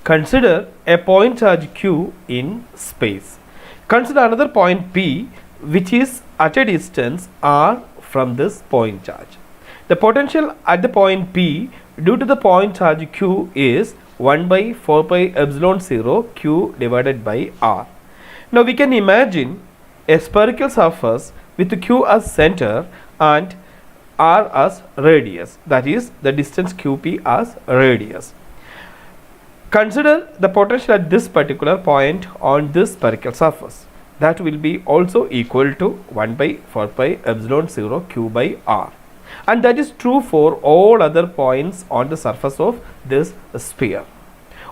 Consider a point charge Q in space. Consider another point P which is at a distance R from this point charge. The potential at the point P due to the point charge Q is 1 by 4 pi epsilon 0 Q divided by R. Now we can imagine a spherical surface with Q as center and R as radius, that is the distance QP as radius. Consider the potential at this particular point on this spherical surface. That will be also equal to 1 by 4 pi epsilon 0 Q by R. And that is true for all other points on the surface of this sphere.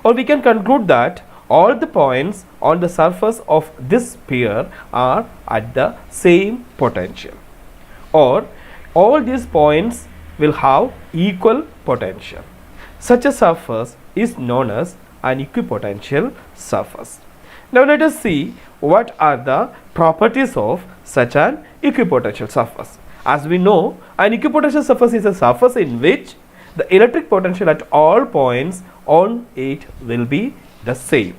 Or we can conclude that all the points on the surface of this sphere are at the same potential. Or all these points will have equal potential. Such a surface is known as an equipotential surface. Now let us see what are the properties of such an equipotential surface. As we know, an equipotential surface is a surface in which the electric potential at all points on it will be the same.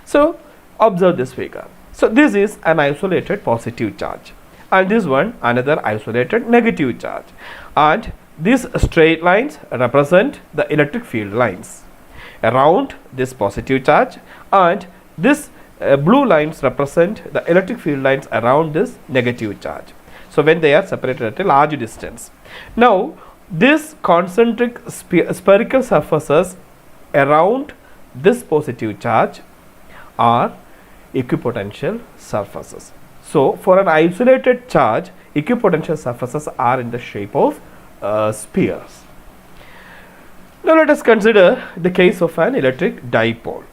So observe this figure. So this is an isolated positive charge, and this one another isolated negative charge, and these straight lines represent the electric field lines around this positive charge, and this blue lines represent the electric field lines around this negative charge. So when they are separated at a large distance. Now this concentric spherical surfaces around this positive charge are equipotential surfaces. So for an isolated charge, equipotential surfaces are in the shape of spheres. Now let us consider the case of an electric dipole.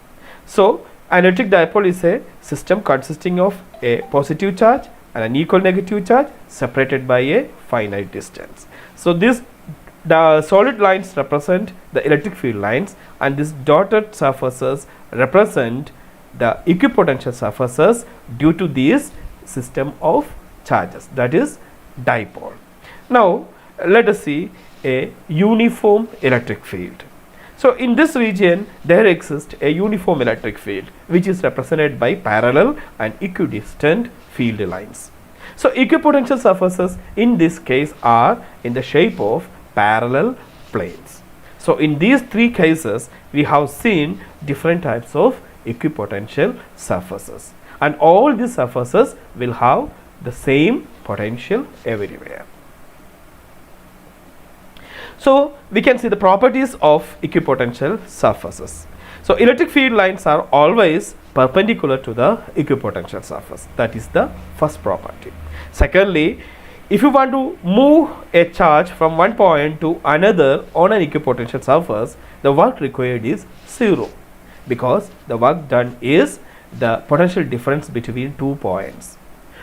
So an electric dipole is a system consisting of a positive charge and an equal negative charge separated by a finite distance. So the solid lines represent the electric field lines, and these dotted surfaces represent the equipotential surfaces due to this system of charges, that is dipole. Now let us see a uniform electric field. So in this region there exists a uniform electric field which is represented by parallel and equidistant field lines. So equipotential surfaces in this case are in the shape of parallel planes. So in these three cases we have seen different types of equipotential surfaces, and all these surfaces will have the same potential everywhere. So we can see the properties of equipotential surfaces. So electric field lines are always perpendicular to the equipotential surface. That is the first property. Secondly, if you want to move a charge from one point to another on an equipotential surface, the work required is zero, because the work done is the potential difference between 2 points.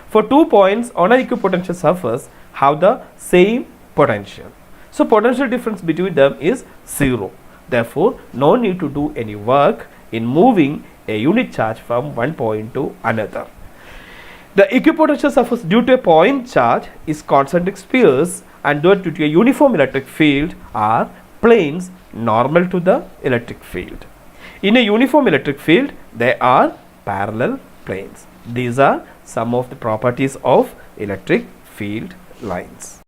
For 2 points on an equipotential surface have the same potential. So potential difference between them is 0. Therefore, no need to do any work in moving a unit charge from one point to another. The equipotential surface due to a point charge is concentric spheres, and due to a uniform electric field are planes normal to the electric field. In a uniform electric field there are parallel planes. These are some of the properties of electric field lines.